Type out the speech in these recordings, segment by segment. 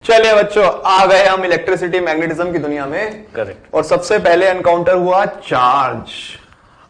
चलिए बच्चों, आ गए हम इलेक्ट्रिसिटी मैग्नेटिज्म की दुनिया में। करेक्ट। और सबसे पहले एनकाउंटर हुआ चार्ज।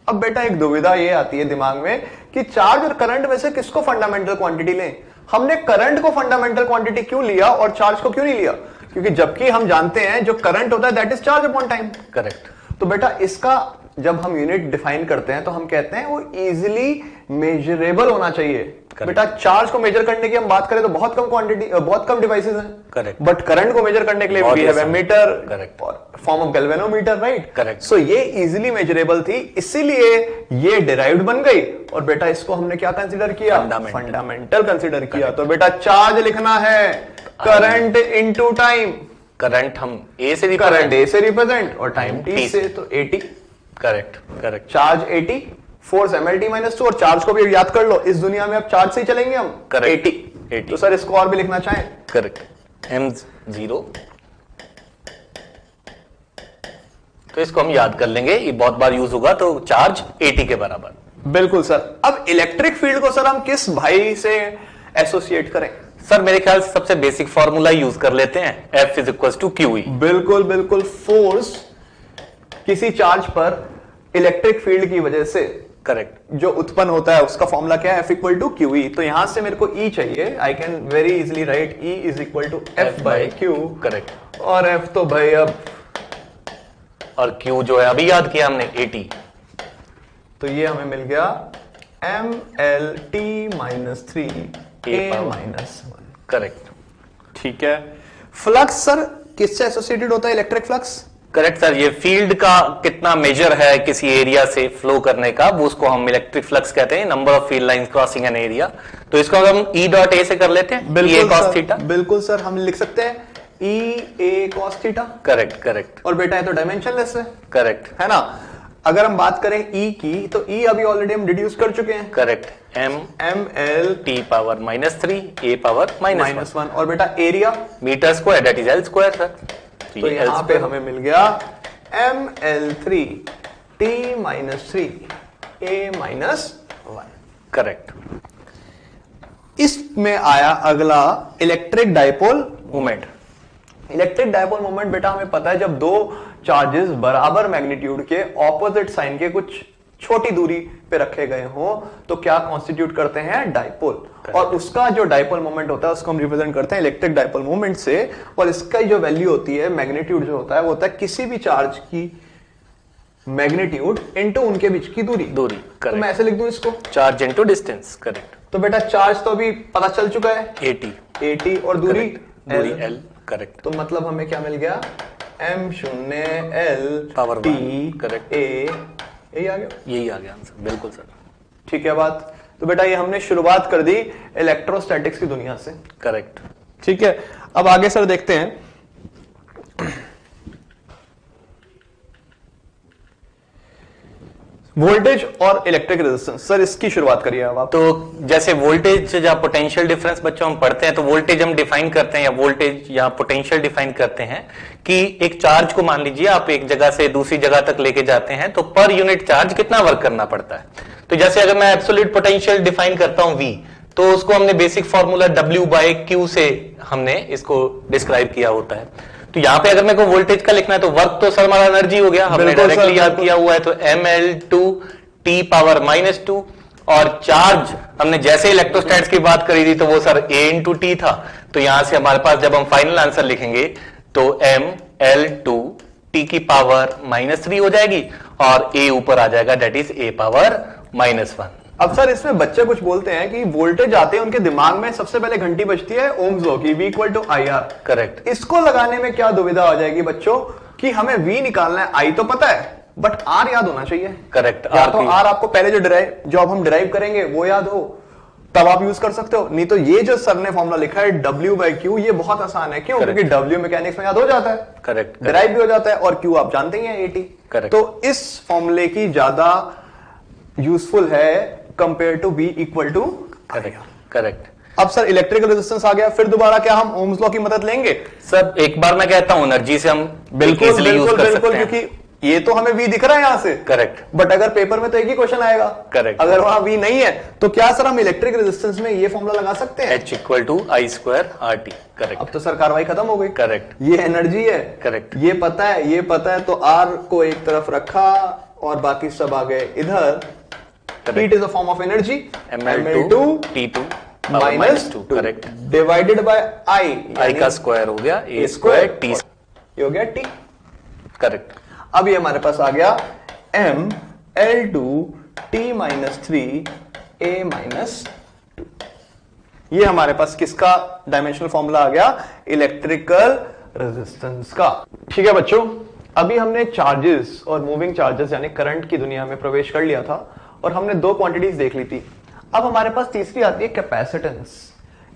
अब बेटा एक दुविधा ये आती है दिमाग में कि चार्ज और करंट में से किसको फंडामेंटल क्वांटिटी लें। हमने करंट को फंडामेंटल क्वांटिटी क्यों लिया और चार्ज को क्यों नहीं लिया? क्योंकि जबकि हम जानते हैं जो करंट होता है that is charge upon time. Correct. तो बेटा इसका जब हम यूनिट डिफाइन करते हैं तो हम कहते हैं वो इजीली मेजरेबल होना चाहिए। बेटा चार्ज को मेजर करने की हम बात करें तो बहुत कम क्वांटिटी, बहुत कम डिवाइसेस हैं। करेक्ट। बट करंट को मेजर करने के लिए वी हैव एमीटर, करेक्ट, और form of galvanometer, right? Correct. So ये इजीली मेजरेबल थी, इसीलिए ये डिराइव्ड बन गई। और बेटा इसको हमने क्या कंसीडर किया? फंडामेंटल कंसीडर किया। तो बेटा चार्ज लिखना है करंट इनटू टाइम। करंट हम ए से रिप्रेजेंट और टाइम टी से, तो 80। Correct. Correct. Charge 80, force mLT-2, और चार्ज को भी याद कर लो, इस दुनिया में अब चार्ज से ही चलेंगे हम। करेक्ट। 80। तो सर इसको और भी लिखना चाहें? करेक्ट। m0, तो इसको हम याद कर लेंगे, ये बहुत बार यूज होगा। तो चार्ज 80 के बराबर। बिल्कुल सर। अब इलेक्ट्रिक फील्ड को सर हम किस भाई से एसोसिएट करें? सर मेरे ख्याल से सबसे बेसिक फॉर्मूला यूज कर लेते हैं, F is equal to QE। बिल्कुल बिल्कुल। फोर्स किसी चार्ज पर इलेक्ट्रिक फील्ड की वजह से करेक्ट जो उत्पन्न होता है उसका फॉर्मूला क्या है? F equal to QE। तो यहां से मेरे को E चाहिए। I can very easily write E is equal to F by Q। Correct. और F तो भाई अब, और Q जो है अभी याद किया हमने 80। तो ये हमें मिल गया mLT-3 A-1। करेक्ट। ठीक है। फ्लक्स सर किससे एसोसिएटेड होता है इलेक्ट्रिक फ्लक्स? करेक्ट सर, ये फील्ड का कितना मेजर है किसी एरिया से फ्लो करने का, वो उसको हम इलेक्ट्रिक फ्लक्स कहते हैं, number of field lines crossing an area. तो इसको अगर हम E डॉट ए से कर लेते हैं, बिल्कुल cos थीटा। बिल्कुल सर, हम लिख सकते हैं E A cos theta. Correct. Correct. और बेटा ये तो डायमेंशनलेस है। करेक्ट है ना? अगर हम बात करें E की, तो E अभी ऑलरेडी हम डिड्यूस कर चुके हैं। Correct. mL T⁻³ A power -1। और बेटा area metre square that is L square sir. तो यहां पे हमें मिल गया mL3 T-3 A-1। करेक्ट। इसमें आया अगला electric dipole moment. Electric dipole moment बेटा हमें पता है, जब दो चार्जेस बराबर मैग्नीट्यूड के ऑपोजिट साइन के कुछ छोटी दूरी पे रखे गए हो तो क्या कॉन्स्टिट्यूट करते हैं? डायपोल। और उसका जो डायपोल मोमेंट होता है उसको हम रिप्रेजेंट करते हैं इलेक्ट्रिक डायपोल मोमेंट से। और इसका जो वैल्यू होती है, मैग्नीट्यूड जो होता है, वो होता है किसी भी चार्ज की मैग्नीट्यूड इनटू उनके बीच की दूरी। तो मैं ऐसे लिख दूं इसको, चार्ज इनटू डिस्टेंस। करेक्ट। तो बेटा चार्ज तो अभी पता चल चुका है 80 और दूरी L। करेक्ट। तो मतलब हमें क्या मिल गया? m0L power T 1। करेक्ट। यही आ गया। यही आ गया आंसर। बिल्कुल सर। ठीक है बात। तो बेटा ये हमने शुरुआत कर दी इलेक्ट्रोस्टैटिक्स की दुनिया से। करेक्ट। ठीक है। अब आगे सर देखते हैं वोल्टेज और इलेक्ट्रिक रेजिस्टेंस। सर इसकी शुरुआत करिए अब आप। तो जैसे वोल्टेज या पोटेंशियल डिफरेंस बच्चों हम पढ़ते हैं, तो वोल्टेज हम डिफाइन करते हैं या वोल्टेज या पोटेंशियल डिफाइन करते हैं कि एक चार्ज को मान लीजिए आप एक जगह से दूसरी जगह तक लेके जाते हैं तो पर यूनिट चार्ज कितना वर्क करना पड़ता है। तो जैसे अगर मैं एब्सोल्यूट पोटेंशियल डिफाइन करता हूं V, तो उसको हमने बेसिक फॉर्मूला W/Q से हमने इसको डिस्क्राइब किया होता है। तो यहां पे अगर मेरे को वोल्टेज का लिखना है तो वर्क तो सर हमारा एनर्जी हो गया, हमने डायरेक्टली याद किया हुआ है। तो mL2T⁻²। और चार्ज हमने जैसे इलेक्ट्रोस्टैट्स की बात करी थी तो वो सर A×T था। तो यहां से हमारे पास जब हम फाइनल आंसर लिखेंगे तो mL2T⁻³ हो जाएगी और A ऊपर आ जाएगा, दैट इज A⁻⁻1। अब सर इसमें बच्चे कुछ बोलते हैं कि वोल्टेज आते हैं उनके दिमाग में सबसे पहले घंटी बजती है ओम्स लॉ की, V = IR। करेक्ट। इसको लगाने में क्या दुविधा आ जाएगी बच्चों कि हमें V निकालना है, I तो पता है बट R याद होना चाहिए। करेक्ट। या तो R आपको पहले जो अब हम डिराइव करेंगे वो याद हो, तब आप यूज कर सकते हो। नहीं तो ये जो सर ने फॉर्मूला लिखा है W/Q, ये बहुत आसान है। क्यों? क्योंकि W मैकेनिक्स में याद हो जाता है। करेक्ट। डिराइव भी हो जाता है और Q आप जानते ही हैं 80। करेक्ट। तो इस फॉर्मूले की ज्यादा यूजफुल है कंपेयर टू V = करेक्ट। अब सर इलेक्ट्रिकल रेजिस्टेंस आ गया, फिर दोबारा क्या हम ओम्स लॉ की मदद लेंगे? सर एक बार मैं कहता हूं एनर्जी से हम बिल्कुल यूज कर सकते हैं। क्योंकि ये तो हमें v दिख रहा है यहां से, करेक्ट, बट अगर पेपर में तो एक ही क्वेश्चन आएगा, करेक्ट, अगर वहां v नहीं है तो क्या सर हम इलेक्ट्रिक रेजिस्टेंस में ये फॉर्मूला लगा सकते हैं, H equal to I square R T, correct. अब तो सर कार्रवाई खत्म हो गई, करेक्ट, ये एनर्जी है, करेक्ट, ये पता है, ये पता है, तो r को एक तरफ रखा और बाकी सब आ गए इधर। Heat is a form of energy, ml2 T2 minus 2, correct, divided by I, I का स्क्वायर हो गया a स्क्वायर t, ये हो गया t। करेक्ट। अब ये हमारे पास आ गया ml2 t minus 3 a minus 2। ये हमारे पास किसका डायमेंशनल फॉर्मूला आ गया, इलेक्ट्रिकल रेजिस्टेंस का। ठीक है बच्चों, अभी हमने चार्जेस और मूविंग चार्जेस यानी करंट की दुनिया में प्रवेश कर लिया था और हमने दो क्वांटिटीज देख ली थी। अब हमारे पास तीसरी आती है कैपेसिटेंस।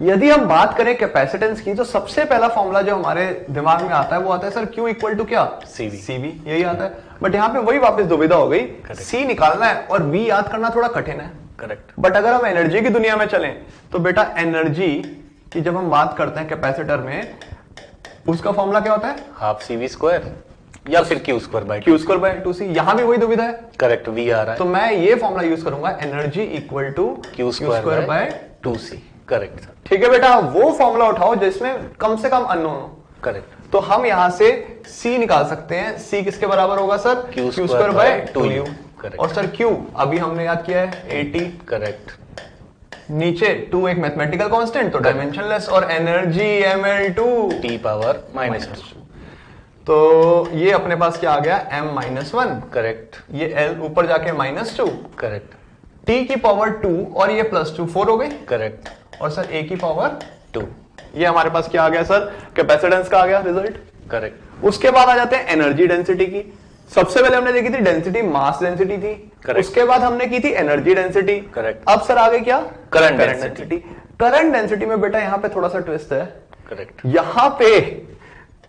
यदि हम बात करें कैपेसिटेंस की तो सबसे पहला फॉर्मूला जो हमारे दिमाग में आता है वो आता है सर Q इक्वल टू क्या, CV, यही आता है। बट यहाँ पे वही वापस दुविधा हो गई, C निकालना है और V याद करना थोड़ा कठिन है, करेक्ट। बट अगर हम एनर्जी की दुनिया में चलें तो बेटा एनर्जी की जब हम बात करते हैं कैपेसिटर में, उसका फॉर्मूला क्या होता है, हाफ CV स्क्वायर या फिर Q स्क्वायर बाय Q2/2C। यहां भी वही दुविधा है, करेक्ट, V आ रहा है, तो मैं ये फॉर्मूला यूज करूंगा, energy equal to Q square by 2C, correct sir. ठीक है बेटा, वो फॉर्मूला उठाओ जिसमें कम से कम अननोन हो, करेक्ट। तो हम यहां से C निकाल सकते हैं। C किसके बराबर होगा sir, Q square bye 2U, correct. और सर Q अभी हमने याद किया है 80, करेक्ट। नीचे 2 एक मैथमेटिकल कांस्टेंट तो डायमेंशनलेस, और एनर्जी ml2 T पावर -2, तो ये अपने पास क्या आ गया m-1, करेक्ट, ये L ऊपर जाके -2, करेक्ट, T की पावर 2 और ये +2 4 हो गई, करेक्ट, और सर A की पावर 2, ये हमारे पास क्या आ गया सर, कैपेसिटेंस का आ गया रिजल्ट। करेक्ट। उसके बाद आ जाते हैं एनर्जी डेंसिटी की। सबसे पहले हमने देखी थी डेंसिटी, मास डेंसिटी थी, Correct. उसके बाद हमने की थी एनर्जी डेंसिटी, करेक्ट। अब सर आ गई क्या, करंट डेंसिटी। करंट डेंसिटी में बेटा यहाँ पे थोड़ा सा ट्विस्ट है, करेक्ट, यहाँ पे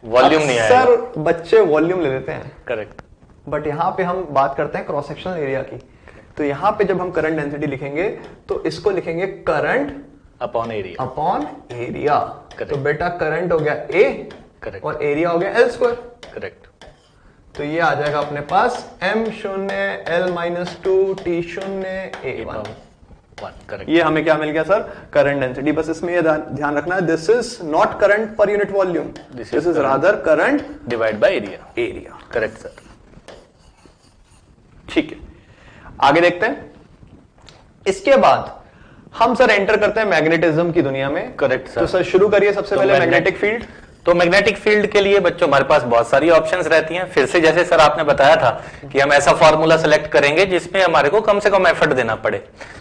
वॉल्यूम नहीं आएगा, सर बच्चे वॉल्यूम ले लेते हैं, करेक्ट, बट यहाँ पे हम बात करते हैं क्रॉस सेक्शनल एरिया की। तो यहाँ पे जब हम करंट डेंसिटी लिखेंगे तो इसको लिखेंगे current upon area, upon area. Correct. तो बेटा करंट हो गया A, करेक्ट, और एरिया हो गया L स्क्वायर। करेक्ट, तो ये आ जाएगा अपने पास m0 L-2 T0 A1। 1, correct. ये हमें क्या मिल गया सर, करंट डेंसिटी। बस इसमें ये ध्यान रखना है, this is not current per unit volume, this is rather current divide by area, area. Correct sir. ठीक है, आगे देखते हैं। इसके बाद हम सर एंटर करते हैं मैग्नेटिज्म की दुनिया में, करेक्ट सर। तो सर शुरू करिए सबसे तो पहले मैग्नेटिक फील्ड। तो मैग्नेटिक फील्ड के लिए बच्चों हमारे पास बहुत सारी ऑप्शंस रहती हैं। फिर से जैसे सर आपने बताया था कि हम ऐसा फॉर्मूला सेलेक्ट करेंगे जिसमें हमारे को कम से कम एफर्ट देना पड़े।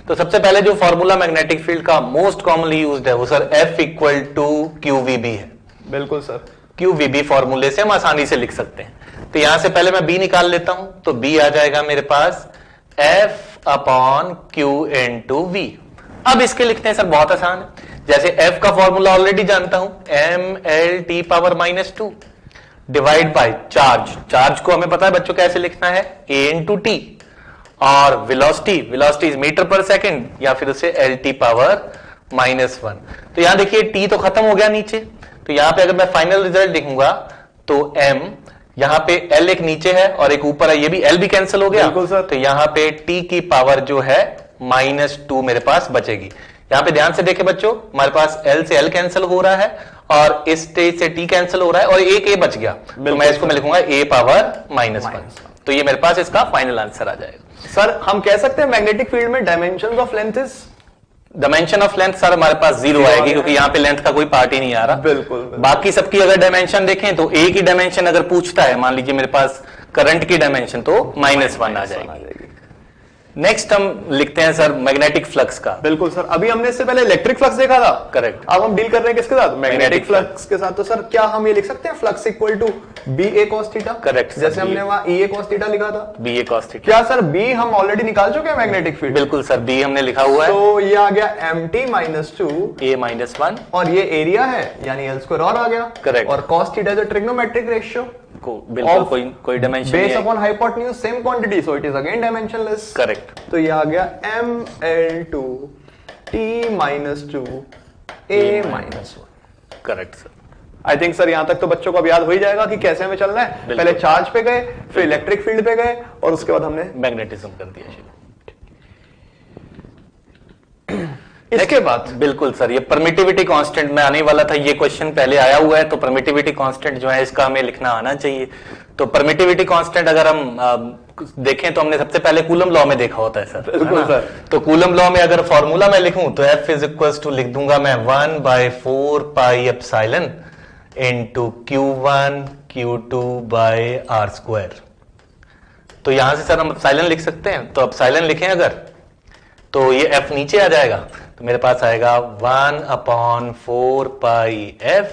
तो सबसे पहले जो फॉर्मूला मैग्नेटिक फील्ड का मोस्ट कॉमनली यूज्ड है वो sir F equal to QVB है। बिल्कुल सर, QVB फॉर्मूले से हम आसानी से लिख सकते हैं। तो यहां से पहले मैं B निकाल लेता हूं, तो B आ जाएगा मेरे पास F upon Q into V। अब इसके लिखते हैं सर बहुत आसान है, जैसे F का फॉर्मूला ऑलरेडी जानता हूं, ml t power -2 divide by charge. Charge को हमें पता है बच्चों कैसे लिखना है, a इंटू टी, और वेलोसिटी इज मीटर पर सेकंड या फिर उसे lt पावर -1। तो यहां देखिए t तो खत्म हो गया नीचे, तो यहां पे अगर मैं फाइनल रिजल्ट लिखूंगा तो m, यहां पे l एक नीचे है और एक ऊपर है, ये भी l भी कैंसिल हो गया। बिल्कुल सर। तो यहां पे t की पावर जो है -2 मेरे पास बचेगी। यहां पे ध्यान से देखें बच्चों, हमारे पास L से L कैंसिल हो रहा है और इस स्टेज से T कैंसिल हो रहा है और एक A बच गया, तो मैं इसको मैं लिखूंगा A पावर -1। तो ये मेरे पास इसका फाइनल आंसर आ जाएगा। सर हम कह सकते हैं मैग्नेटिक फील्ड में dimensions of length is, dimension of length sir हमारे पास 0 आएगी क्योंकि यहाँ पे लेंथ का कोई पार्ट ही नहीं आ रहा। बिल्कुल। बाकी सबकी अगर डायमेंशन देखें तो A की डायमेंशन अगर पूछता है, मान लीजिए मेरे पास करंट की डायमेंशन, तो -1 आ जाएगी। नेक्स्ट हम लिखते हैं सर मैग्नेटिक फ्लक्स का। बिल्कुल सर, अभी हमने इससे पहले इलेक्ट्रिक फ्लक्स देखा था, करेक्ट। अब हम डील कर रहे हैं किसके साथ, मैग्नेटिक मैग्नेटिक फ्लक्स के साथ। तो सर क्या हम ये लिख सकते हैं flux equal to BA cos theta, correct, जैसे हमने वहां EA cos थीटा लिखा था। BA cos थीटा, क्या सर B हम ऑलरेडी निकाल चुके हैं मैग्नेटिक फील्ड? बिल्कुल सर, B हमने लिखा हुआ है, तो ये आ गया MT -2 A -1, और ये एरिया है यानी L स्क्वायर और आ गया, करेक्ट। और cos theta is a trigonometric ratio को बिल्कुल कोई डायमेंशन बेस नहीं है, upon hypotenuse same quantity, so it is again dimensionless. Correct. तो ये आ गया ml2 t -2 a -1। Correct sir. I think sir यहां तक तो बच्चों को अब याद हो ही जाएगा कि कैसे हमें चलना है। पहले चार्ज पे गए, फिर इलेक्ट्रिक फील्ड पे गए, और उसके बाद हमने मैग्नेटिज्म कर दिया। इसके बाद बिल्कुल सर, ये परमिटिविटी कांस्टेंट में आने वाला था, ये क्वेश्चन पहले आया हुआ है, तो परमिटिविटी कांस्टेंट जो है इसका हमें लिखना आना चाहिए। तो परमिटिविटी कांस्टेंट अगर हम देखें तो हमने सबसे पहले कूलम लॉ में देखा होता है सर। बिल्कुल सर। तो कूलम लॉ में अगर फॉर्मूला मैं लिखूं तो F इज इक्वल टू लिख दूंगा मैं 1/4 pi epsilon into Q1 Q2 by R square. तो यहां से सर हम एप्सिलॉन लिख सकते हैं, तो एप्सिलॉन लिखें अगर तो ये F नीचे आ जाएगा, तो मेरे पास आएगा 1/4 pi F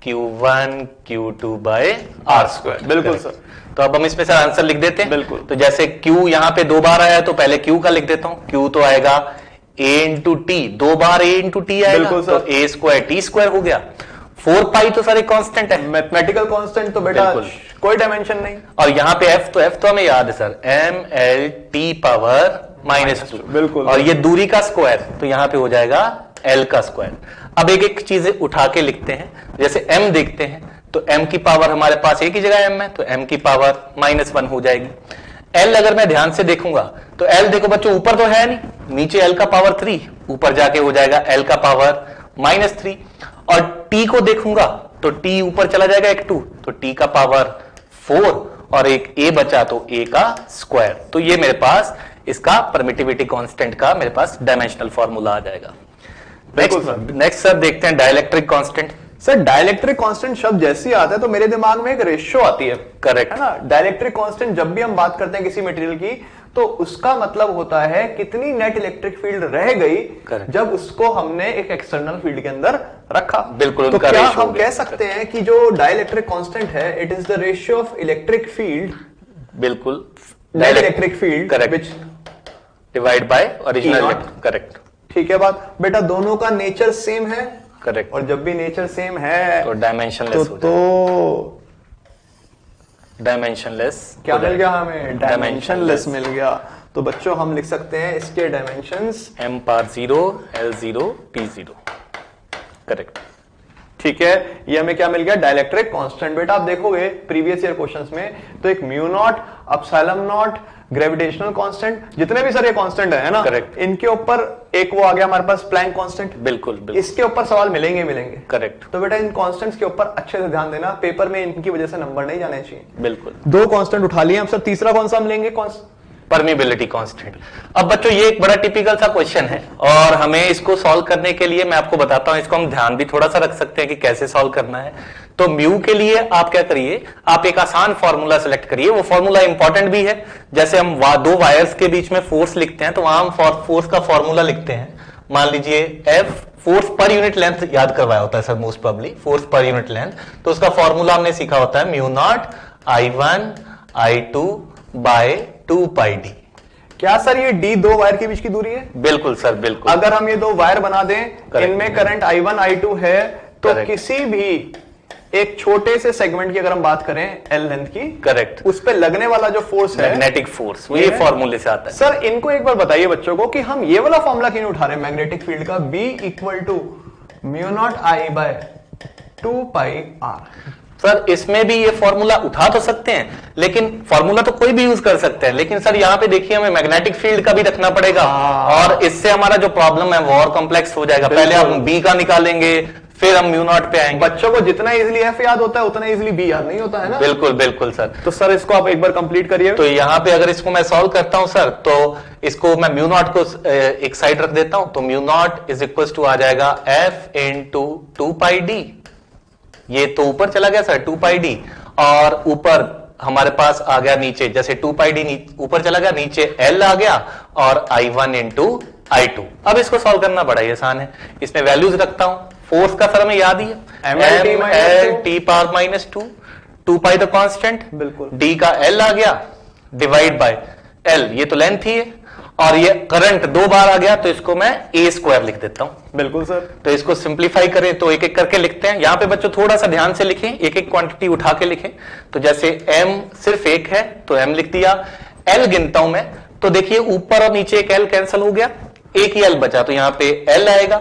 Q1 Q2 by R square. बिल्कुल सर। तो अब हम इसमें सर आंसर लिख देते हैं। बिल्कुल। तो जैसे Q यहाँ पे 2 बार आया तो पहले Q का लिख देता हूं। Q तो आएगा A into T, 2 bar A into T आएगा, बिल्कुल सर। तो A स्क्वायर टी स्क्वायर हो गया। 4 पाई तो सर एक कांस्टेंट है, मैथमेटिकल कांस्टेंट, तो बेटा कोई डायमेंशन नहीं। और यहाँ पे F तो हमें याद है सर, ML T -2। बिल्कुल। और ये दूरी का स्क्वायर, तो यहाँ पे हो जाएगा L का स्क्वायर। अब एक एक चीजें उठा के लिखते हैं, जैसे M देखते हैं तो M की पावर हमारे पास एक ही जगह M है, तो M की पावर -1 हो जाएगी। L अगर मैं ध्यान से देखूंगा तो L देखो बच्चों ऊपर तो है नहीं, नीचे L का पावर 3, ऊपर जाके हो जाएगा L का पावर -3। और T को देखूंगा तो T ऊपर चला जाएगा एक 2, तो T का पावर 4, और एक A बचा तो A का स्क्वायर। तो ये मेरे पास इसका परमिटिविटी कांस्टेंट का मेरे पास डायमेंशनल फॉर्मूला आ जाएगा। नेक्स्ट सर देखते हैं dielectric constant. Sir dielectric constant शब्द जैसे ही आता है तो मेरे दिमाग में एक रेशियो आती है। करेक्ट है ना। डाइलेक्ट्रिक कांस्टेंट जब भी हम बात करते हैं किसी मटेरियल की, तो उसका मतलब होता है कितनी नेट इलेक्ट्रिक फील्ड रह गई जब उसको हमने एक एक्सटर्नल फील्ड के अंदर रखा। बिल्कुल। तो क्या हम कह सकते हैं कि जो डाइलेक्ट्रिक कांस्टेंट है, it is the ratio of electric field, बिल्कुल, net electric field correct, divide by original. Correct. ठीक है बात बेटा, दोनों का नेचर सेम है। करेक्ट। और जब भी नेचर सेम है तो डायमेंशनलेस तो डायमेंशनलेस क्या मिल गया हमें? डायमेंशनलेस मिल गया। तो बच्चों हम लिख सकते हैं इसके dimensions M⁴0 L0 P0। Correct. ठीक है, ये हमें क्या मिल गया? Dielectric constant. बेटा आप देखोगे प्रीवियस ईयर क्वेश्चंस में तो एक mu naught, epsilon not, gravitational constant, जितने भी सर ये कांस्टेंट है ना, करेक्ट, इनके ऊपर एक वो आ गया हमारे पास प्लैंक कांस्टेंट। बिल्कुल बिल्कुल, इसके ऊपर सवाल मिलेंगे। करेक्ट। तो बेटा इन कांस्टेंट्स के ऊपर अच्छे से ध्यान देना, पेपर में इनकी वजह से नंबर नहीं जाने चाहिए। बिल्कुल। 2 कांस्टेंट उठा लिए हम सर, तीसरा कौन सा हम लेंगे? Permeability constant. अब बच्चों ये एक बड़ा टिपिकल सा क्वेश्चन है और हमें इसको सॉल्व करने के लिए मैं आपको बताता हूं, इसको हम ध्यान भी थोड़ा सा रख सकते हैं कि कैसे सॉल्व करना है। तो म्यू के लिए आप क्या करिए, आप एक आसान फॉर्मूला सेलेक्ट करिए। वो फॉर्मूला इंपॉर्टेंट भी है, जैसे हम 2 वायर्स के बीच में फोर्स लिखते हैं तो वहां हम फोर्स का फॉर्मूला लिखते हैं। मान लीजिए F, force per unit length याद करवाया होता है sir most probably, force per unit length. तो उसका फॉर्मूला हमने सीखा होता है mu nought I1 I2 by 2 pi D. क्या सर ये D 2 वायर के बीच की दूरी है? बिल्कुल सर, बिल्कुल। अगर हम ये 2 वायर बना दें, इनमें करंट I1 I2 है, तो किसी भी एक छोटे से सेगमेंट की अगर हम बात करें L लेंथ की, करेक्ट, उस पे लगने वाला जो फोर्स है, मैग्नेटिक फोर्स, ये फॉर्मूले से आता है। सर इनको एक बार बताइए बच्चों को कि हम ये वाला फॉर्मूला क्यों उठा रहे हैं मैग्नेटिक फील्ड का, B equal to mu nought I by 2 pi R। Sir इसमें भी ये फॉर्मूला उठा तो सकते हैं, लेकिन फॉर्मूला तो कोई भी यूज कर सकते हैं, लेकिन सर यहाँ पे देखिए हमें मैग्नेटिक फील्ड का भी रखना पड़ेगा और इससे हमारा जो प्रॉब्लम है वो और कॉम्प्लेक्स हो जाएगा। पहले हम बी का निकालेंगे, फिर हम म्यू नॉट पे आएंगे। बच्चों को जितना इजीली एफ याद होता है उतना इजीली बी याद नहीं होता है ना। बिल्कुल बिल्कुल सर। तो सर इसको आप एक बार कंप्लीट करिए। तो यहाँ पे अगर इसको मैं सॉल्व करता हूं सर, तो इसको मैं म्यू नॉट को एक साइड रख देता हूं, तो mu not is equal to आ जाएगा F इंटू 2 पाई डी। ये तो ऊपर चला गया सर 2 पाई डी, और ऊपर हमारे पास आ गया नीचे, जैसे 2 पाई डी ऊपर चला गया, नीचे L आ गया और I1 इंटू I2। अब इसको सॉल्व करना बड़ा ही आसान है, इसमें वैल्यूज रखता हूं। फोर्स का सर हमें याद ही है, ML T⁻², 2 pi the constant, बिल्कुल, D का L आ गया डिवाइड बाय L, ये तो लेंथ ही है, और ये करंट 2 बार आ गया तो इसको मैं A स्क्वायर लिख देता हूं। बिल्कुल सर। तो इसको सिंप्लीफाई करें तो एक एक करके लिखते हैं। यहां पे बच्चों थोड़ा सा ध्यान से लिखें, एक एक क्वांटिटी उठा के लिखें। तो जैसे M सिर्फ एक है तो M लिख दिया, L गिनता हूं मैं, तो देखिए ऊपर और नीचे एक L कैंसिल हो गया, एक ही L बचा, तो यहां पे L आएगा।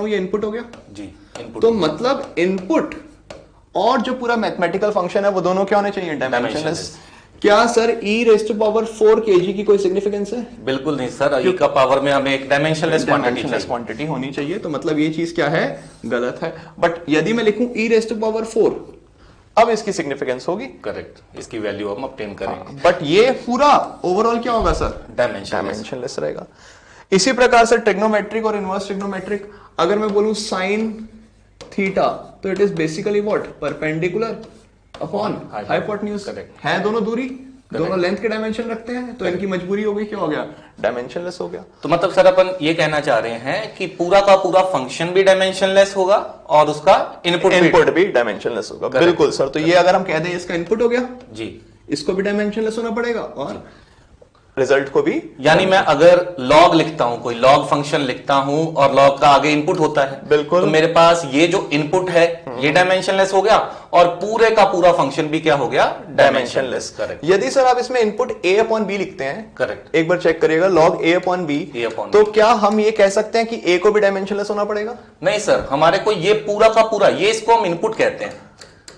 रहा हूं ये इनपुट हो गया जी, इनपुट। तो मतलब इनपुट और जो पूरा मैथमेटिकल फंक्शन है वो दोनों क्या होने चाहिए, डायमेंशनलेस। क्या sir e raise to power 4 kg की कोई सिग्निफिकेंस है? बिल्कुल नहीं सर, ई का पावर में हमें एक डायमेंशनलेस क्वांटिटी होनी चाहिए, तो मतलब ये चीज क्या है, गलत है। बट यदि मैं लिखूं e रेज़ टू पावर 4, अब इसकी सिग्निफिकेंस होगी। करेक्ट, इसकी वैल्यू हम ऑब्टेन करेंगे। बट ये पूरा ओवरऑल क्या होगा सर? डायमेंशनलेस रहेगा। इसी प्रकार से ट्रिग्नोमेट्रिक और इनवर्स ट्रिग्नोमेट्रिक, अगर मैं बोलूं साइन थीटा, तो it is basically what, perpendicular upon hypotenuse. है दोनों दूरी, दोनों लेंथ के डायमेंशन रखते हैं, तो इनकी मजबूरी हो गई, क्या हो गया, डायमेंशनलेस हो गया। तो मतलब सर अपन ये कहना चाह रहे हैं कि पूरा का पूरा फंक्शन भी डायमेंशनलेस होगा और उसका इनपुट भी डायमेंशनलेस होगा। बिल्कुल सर। तो ये अगर हम कह दें इसका इनपुट हो गया जी, इसको भी डायमेंशनलेस होना पड़ेगा और रिजल्ट को भी। यानी मैं अगर लॉग लिखता हूं, कोई लॉग फंक्शन लिखता हूं और लॉग का आगे इनपुट होता है, बिल्कुल, तो मेरे पास ये जो इनपुट है ये डायमेंशनलेस हो गया और पूरे का पूरा फंक्शन भी क्या हो गया, डायमेंशनलेस। करेक्ट। यदि सर आप इसमें इनपुट a अपॉन b लिखते हैं, करेक्ट, एक बार चेक करिएगा, लॉग a अपॉन b, तो क्या हम ये कह सकते हैं कि a को भी डायमेंशनलेस होना पड़ेगा? नहीं सर, हमारे को ये पूरा का पूरा, ये इसको हम इनपुट कहते हैं,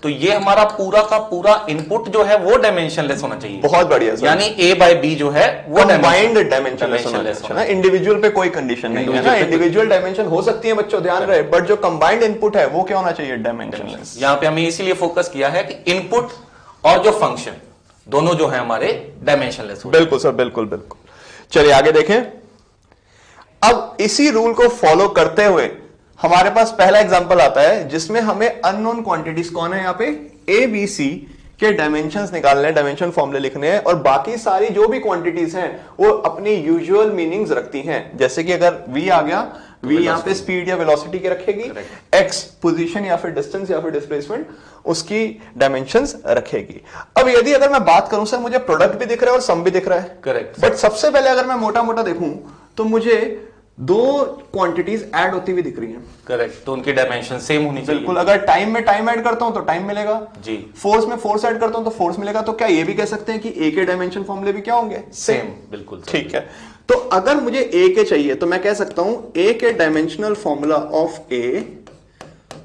तो ये हमारा पूरा का पूरा इनपुट जो है वो डायमेंशनलेस होना चाहिए। बहुत बढ़िया सर। यानी a बाय b जो है वो कंबाइंड डायमेंशनलेस होना है। इंडिविजुअल पे कोई कंडीशन नहीं है ना, इंडिविजुअल डायमेंशन हो सकती है बच्चों, ध्यान रहे, बट जो कंबाइंड इनपुट है वो क्या होना चाहिए, डायमेंशनलेस। यहाँ पे हमें इसीलिए फोकस किया है कि इनपुट और जो फंक्शन दोनों जो है हमारे डायमेंशनलेस। बिल्कुल सर, बिल्कुल बिल्कुल। चलिए आगे देखें। अब इसी रूल को फॉलो करते हुए हमारे पास पहला एग्जांपल आता है जिसमें हमें अननोन क्वांटिटीज, कौन है यहाँ पे, ए बी सी के डायमेंशंस निकालने हैं, डायमेंशन फॉर्मूले लिखने हैं, और बाकी सारी जो भी क्वांटिटीज हैं वो अपनी यूजुअल मीनिंग्स रखती हैं। जैसे कि अगर v आ गया, v यहाँ पे स्पीड या वेलोसिटी की रखेगी, x पोजीशन या फिर डिस्टेंस या फिर डिस्प्लेसमेंट, उसकी डायमेंशंस रखेगी। अब यदि अगर मैं बात करूं, सर मुझे प्रोडक्ट भी दिख रहा है और सम भी दिख रहा है, करेक्ट, बट सबसे पहले अगर मैं मोटा मोटा देखूं तो मुझे दो क्वांटिटीज ऐड होती हुई दिख रही हैं। करेक्ट, तो उनकी डायमेंशन सेम होनी चाहिए। बिल्कुल। अगर टाइम में टाइम ऐड करता हूं तो टाइम मिलेगा जी, फोर्स में फोर्स ऐड करता हूं तो फोर्स मिलेगा। तो क्या ये भी कह सकते हैं कि ए के डायमेंशन फॉर्मूले भी क्या होंगे, सेम? बिल्कुल ठीक है। तो अगर मुझे ए के चाहिए तो मैं कह सकता हूं ए के dimensional formula of A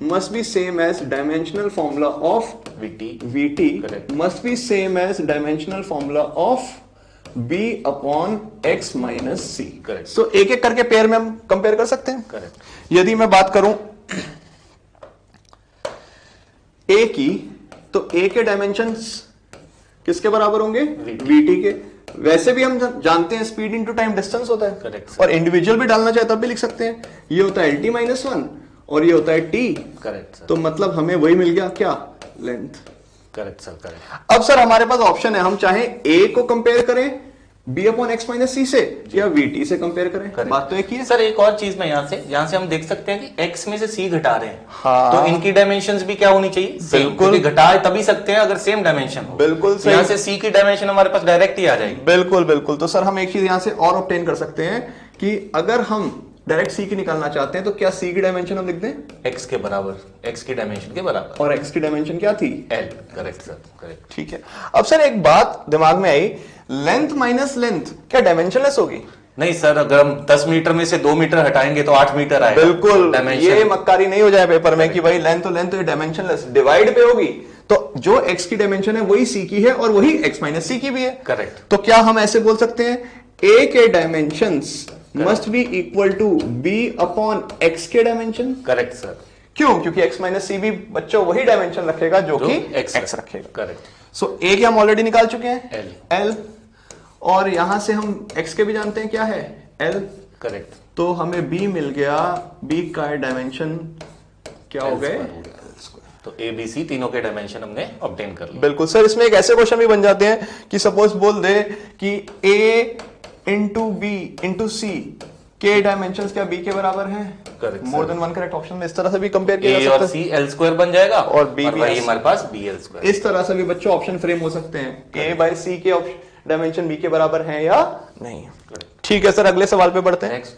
must be same as dimensional formula of VT must be same as dimensional formula of B upon X minus C। Correct. तो एक एक करके पेयर में हम कंपेयर कर सकते हैं। करेक्ट। यदि मैं बात करूं A की, तो A के डायमेंशंस किसके बराबर होंगे, VT के। वैसे भी हम जानते हैं स्पीड इंटू टाइम डिस्टेंस होता है। करेक्ट। और इंडिविजुअल भी डालना चाहे तब भी लिख सकते हैं। ये होता है LT माइनस 1 और ये होता है T। करेक्ट। तो मतलब हमें वही मिल गया, क्या, लेंथ। Correct sir, correct. अब सर हमारे पास ऑप्शन है, हम चाहे A को कंपेयर करें B अपॉन एक्स माइनस सी से या VT से कंपेयर करें। बात तो एक ही है सर। एक और चीज मैं यहाँ से हम देख सकते हैं कि x में से c घटा रहे हैं, हाँ, तो इनकी डायमेंशंस भी क्या होनी चाहिए, बिल्कुल। घटा तभी सकते हैं अगर सेम डायमेंशन हो। बिल्कुल सही। यहाँ से c की डायमेंशन हमारे पास डायरेक्ट ही आ जाएगी। बिल्कुल बिल्कुल। तो सर हम एक चीज यहाँ से और ऑब्टेन कर सकते हैं कि अगर हम डायरेक्ट c की निकालना चाहते हैं तो क्या c की डायमेंशन हम लिख दें x के बराबर, x की डायमेंशन के बराबर, और x की डायमेंशन क्या थी, l। Correct sir, correct. ठीक है। अब सर एक बात दिमाग में आई, लेंथ माइनस लेंथ क्या डायमेंशनलेस होगी? नहीं सर, अगर हम 10 मीटर में से 2 मीटर हटाएंगे तो 8 मीटर आएगा। बिल्कुल। ये मक्कारी नहीं हो जाए पेपर में कि भाई लेंथ तो ये डायमेंशनलेस, डिवाइड पे होगी तो जो x की डायमेंशन है वही c की है और वही x माइनस c की भी है। करेक्ट। तो क्या हम ऐसे बोल सकते हैं a के dimensions must be equal to b upon x के डायमेंशन? Correct sir. क्यों? क्योंकि x माइनस सी भी बच्चों वही डायमेंशन रखेगा जो कि x रखेगा। करेक्ट। सो a के हम ऑलरेडी निकाल चुके हैं, l, और यहां से हम x के भी जानते हैं क्या है, l। करेक्ट। तो हमें b मिल गया, b का डायमेंशन क्या हो गए, तो ए बी सी तीनों के डायमेंशन हमने ऑब्टेन कर लिए। बिल्कुल सर। इसमें एक ऐसे क्वेश्चन भी बन जाते हैं कि सपोज बोल दे कि a इंटू बी इंटू सी के डायमेंशंस क्या b के बराबर हैं? Correct. More than one correct option में इस तरह से भी कंपेयर किया जा सकता है। और सी एल स्क्वायर बन जाएगा और b भी वही हमारे पास बी एल स्क्वायर। इस तरह से भी बच्चों ऑप्शन फ्रेम हो सकते हैं, a बाय c के डायमेंशन b के बराबर हैं या नहीं। ठीक है सर, अगले सवाल पे बढ़ते हैं। नेक्स्ट,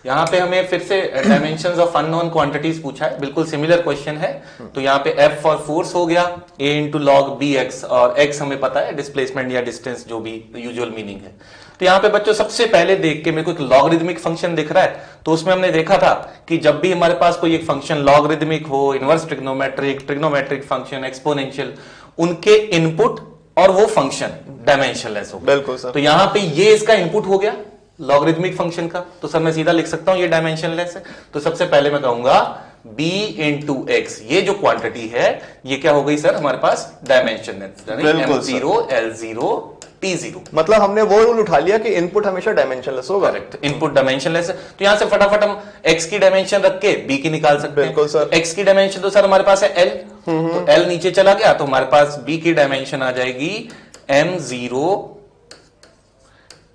यहाँ पे हमें फिर से डायमेंशंस ऑफ अननोन क्वांटिटीज पूछा है, बिल्कुल सिमिलर क्वेश्चन है। तो यहाँ पे F फॉर फोर्स हो गया a into log b x, और x हमें पता है डिस्प्लेसमेंट या डिस्टेंस जो भी यूजुअल मीनिंग है। तो यहाँ पे बच्चों सबसे पहले देख के मेरे को एक लॉगरिदमिक फंक्शन दिख रहा है, तो उसमें हमने देखा था कि जब भी हमारे पास कोई एक फंक्शन लॉगरिदमिक हो, inverse trigonometric, trigonometric function, exponential, उनके इनपुट और वो फंक्शन डायमेंशनलेस हो। बिल्कुल सर। तो यहां पे ये इसका इनपुट हो गया लॉगरिथमिक फंक्शन का, तो सर मैं सीधा लिख सकता हूं ये डायमेंशनलेस है। तो सबसे पहले मैं कहूंगा b इंटू एक्स, ये जो क्वांटिटी है ये क्या हो गई सर हमारे पास डायमेंशनलेस, m0 l0 t0। मतलब हमने वो रूल उठा लिया कि इनपुट हमेशा डायमेंशनलेस होगा। करेक्ट, इनपुट डायमेंशनलेस है। तो यहां से फटाफट हम x की डायमेंशन रख के b की निकाल सकते हैं। बिल्कुल सर। x की डायमेंशन तो सर हमारे पास है l, तो l नीचे चला गया तो हमारे पास b की डायमेंशन आ जाएगी m0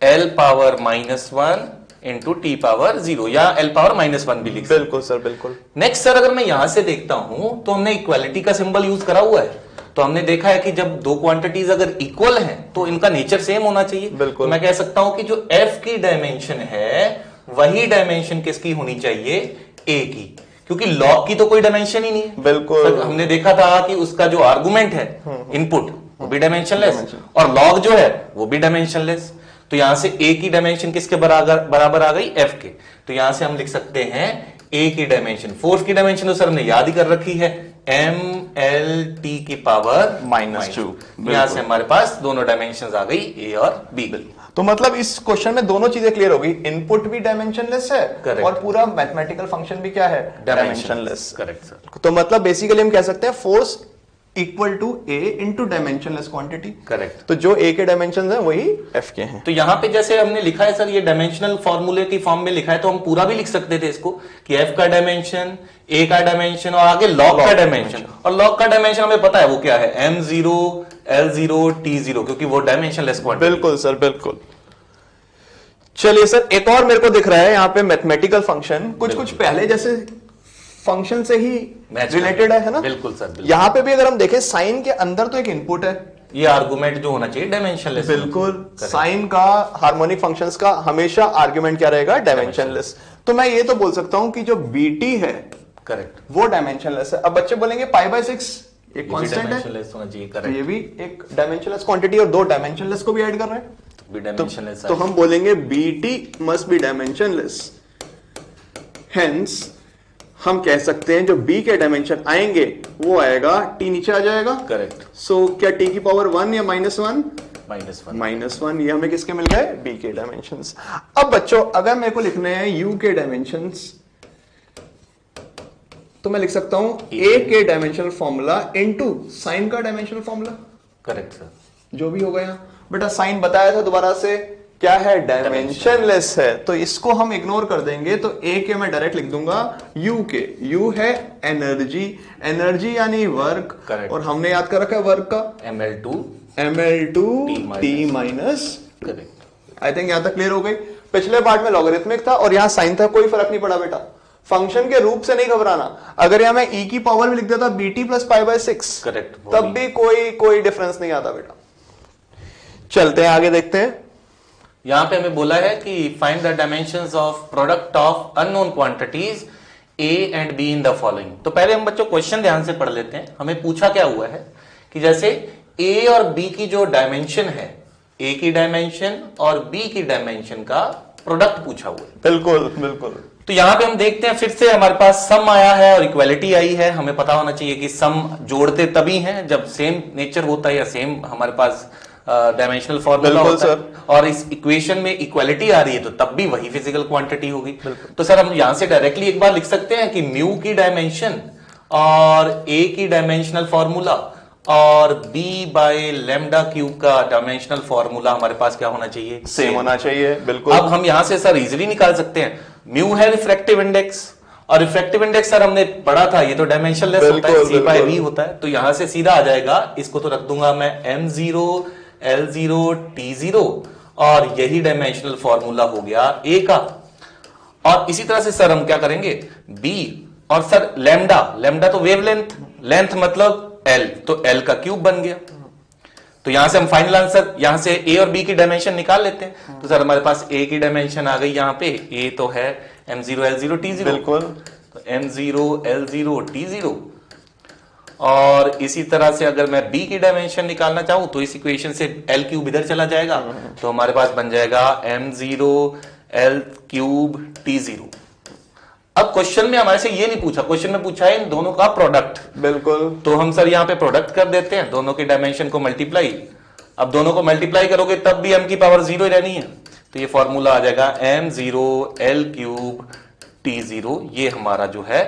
l power -1 into T power 0 या l पावर -1 भी लिख सकते हैं। बिल्कुल सर, बिल्कुल। नेक्स्ट सर अगर मैं यहां से देखता हूं तो हमने इक्वालिटी का सिंबल यूज करा हुआ है, तो हमने देखा है कि जब दो क्वांटिटीज अगर इक्वल हैं तो इनका नेचर सेम होना चाहिए। बिल्कुल। तो मैं कह सकता हूं कि जो f की डायमेंशन है वही डायमेंशन किसकी होनी चाहिए, a की, क्योंकि log की तो कोई डायमेंशन ही नहीं है। बिल्कुल। तो हमने देखा था कि उसका जो आर्गुमेंट है इनपुट वो भी डायमेंशनलेस और log जो है वो भी डायमेंशनलेस। तो यहां से a की डायमेंशन किसके बराबर आ गई, f के। तो यहां से हम लिख सकते हैं a की डायमेंशन, फोर्स की डायमेंशन तो सर हमने याद ही कर रखी है, m l t की पावर -2। यहां से हमारे पास दोनों डायमेंशंस आ गई a और b। तो मतलब इस क्वेश्चन में दोनों चीजें क्लियर हो गई, इनपुट भी डायमेंशनलेस है Correct. और पूरा मैथमेटिकल फंक्शन भी क्या है, डायमेंशनलेस। Correct sir. तो मतलब बेसिकली हम कह सकते हैं force equal to a into dimensionless quantity. Correct. तो जो a के डायमेंशन है वही f के हैं। तो यहां पे जैसे हमने लिखा है सर ये डायमेंशनल फॉर्मूले की फॉर्म में लिखा है, तो हम पूरा भी लिख सकते थे इसको कि f का डायमेंशन, a का डायमेंशन और आगे log का डायमेंशन। और log का डायमेंशन हमें पता है वो क्या है, m0 l0 t0, क्योंकि वो डायमेंशनलेस क्वांटिटी। बिल्कुल सर, बिल्कुल। चलिए सर, एक और मेरे को दिख रहा है यहाँ पे मैथमेटिकल फंक्शन कुछ पहले जैसे फंक्शन से ही रिलेटेड है ना। बिल्कुल सर, बिल्कुल। यहाँ पे भी अगर हम देखें साइन के अंदर तो एक इनपुट है, ये आर्गुमेंट जो होना चाहिए डायमेंशनलेस। बिल्कुल। साइन का, हार्मोनिक फंक्शंस का हमेशा आर्गुमेंट क्या रहेगा, डायमेंशनलेस। तो मैं ये तो बोल सकता हूं कि जो बीटी है करेक्ट वो डायमेंशनलेस है। अब बच्चे बोलेंगे π/6 एक कांस्टेंट है, डायमेंशनलेस होना चाहिए। तो करेक्ट, ये भी एक डायमेंशनलेस क्वांटिटी और दो डायमेंशनलेस को भी ऐड कर रहे हैं, भी डायमेंशनलेस। तो हम बोलेंगे BT must be dimensionless. Hence हम कह सकते हैं जो b के डायमेंशन आएंगे वो आएगा t नीचे आ जाएगा। करेक्ट। सो क्या t की पावर 1 या -1, -1 ये हमें किसके मिल गए, b के डायमेंशंस। अब बच्चों अगर मेरे को लिखने हैं u के डायमेंशंस तो मैं लिख सकता हूं a के डायमेंशनल फॉर्मूला इनटू साइन का डायमेंशनल फॉर्मूला। Correct sir. जो भी हो गया बेटा, साइन बताया था दोबारा से क्या है, डायमेंशनलेस है, तो इसको हम इग्नोर कर देंगे। तो a के मैं डायरेक्ट लिख दूंगा u के, u है एनर्जी, एनर्जी यानी वर्क। Correct. और हमने याद कर रखा है वर्क का ml2 t minus. Correct. I think यहां तक क्लियर हो गई। पिछले पार्ट में लॉगरिथमिक था और यहां साइन था, कोई फर्क नहीं पड़ा बेटा, फंक्शन के रूप से नहीं घबराना। अगर यहां मैं e की पावर भी लिख देता bt प्लस π/6 करेक्ट, तब भी कोई डिफरेंस नहीं आता बेटा। चलते हैं आगे, देखते हैं। यहां पे हमें बोला है कि find the dimensions of product of unknown quantities a and b in the following. तो पहले हम बच्चों क्वेश्चन ध्यान से पढ़ लेते हैं। हमें पूछा क्या हुआ है कि जैसे a और b की जो डायमेंशन है, a की डायमेंशन और b की डायमेंशन का प्रोडक्ट पूछा हुआ है। बिल्कुल बिल्कुल। तो यहां पे हम देखते हैं फिर से हमारे पास सम आया है और इक्वालिटी आई है। हमें पता होना चाहिए कि सम जोड़ते तभी हैं जब सेम नेचर होता है या सेम हमारे पास डायमेंशनल फॉर्मूला होता है, और इस इक्वेशन में इक्वालिटी आ रही है तो तब भी वही फिजिकल क्वांटिटी होगी। तो सर हम यहां से डायरेक्टली एक बार लिख सकते हैं कि म्यू की डायमेंशन और a की डायमेंशनल फॉर्मूला और b बाय लैम्डा क्यूब का डायमेंशनल फॉर्मूला हमारे पास क्या होना चाहिए, सेम होना चाहिए। बिल्कुल। अब हम यहां से सर इजीली निकाल सकते हैं, म्यू है रिफ्रैक्टिव इंडेक्स, और रिफ्रैक्टिव इंडेक्स सर हमने पढ़ा था ये तो डायमेंशनलेस होता है, c/v होता है। तो यहां से सीधा आ जाएगा, इसको तो रख दूंगा मैं m0 l0 t0, और यही डायमेंशनल फॉर्मूला हो गया a का। और इसी तरह से सर हम क्या करेंगे, b और सर लैम्डा तो वेवलेंथ, लेंथ मतलब l, तो l का क्यूब बन गया। तो यहां से हम फाइनल आंसर यहां से a और b की डायमेंशन निकाल लेते हैं। तो सर हमारे पास a की डायमेंशन आ गई, यहां पे a तो है m0 l0 t0, बिल्कुल। तो m0 l0 t0, और इसी तरह से अगर मैं b की डायमेंशन निकालना चाहूं तो इस इक्वेशन से l क्यूब इधर चला जाएगा, तो हमारे पास बन जाएगा m0 l क्यूब t0। अब क्वेश्चन में हमारे से ये नहीं पूछा, क्वेश्चन में पूछा है इन दोनों का प्रोडक्ट। बिल्कुल। तो हम सर यहाँ पे प्रोडक्ट कर देते हैं, दोनों की डायमेंशन को मल्टीप्लाई, अब दोनों को मल्टीप्लाई करोगे तब भी m की पावर 0 ही रहनी है, तो ये फॉर्मूला आ जाएगा m0 L³ T0। ये हमारा जो है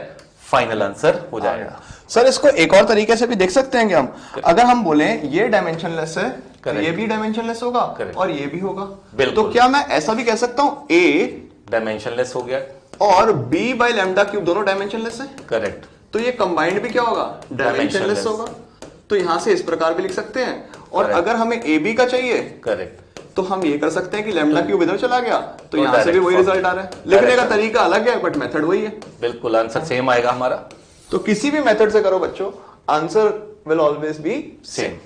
फाइनल आंसर हो जाएगा। सर इसको एक और तरीके से भी देख सकते हैं कि हम अगर हम बोले ये डायमेंशनलेस है तो ये भी डायमेंशनलेस होगा और ये भी होगा, तो क्या मैं ऐसा भी कह सकता हूं A डायमेंशनलेस हो गया और B बाई लैम्डा क्यूब दोनों डायमेंशनलेस है। करेक्ट। तो ये कंबाइंड भी क्या होगा, डायमेंशनलेस होगा। तो यहां से इस प्रकार भी लिख सकते हैं। और अगर हमें AB का चाहिए करेक्ट तो हम ये कर सकते हैं कि लैम्डा क्यूब इधर चला गया तो यहां से भी वही रिजल्ट आ रहा है। लिखने का तरीका अलग है बट मेथड वही है। बिल्कुल आंसर सेम आएगा हमारा। तो किसी भी मेथड से करो बच्चों, answer will always be same.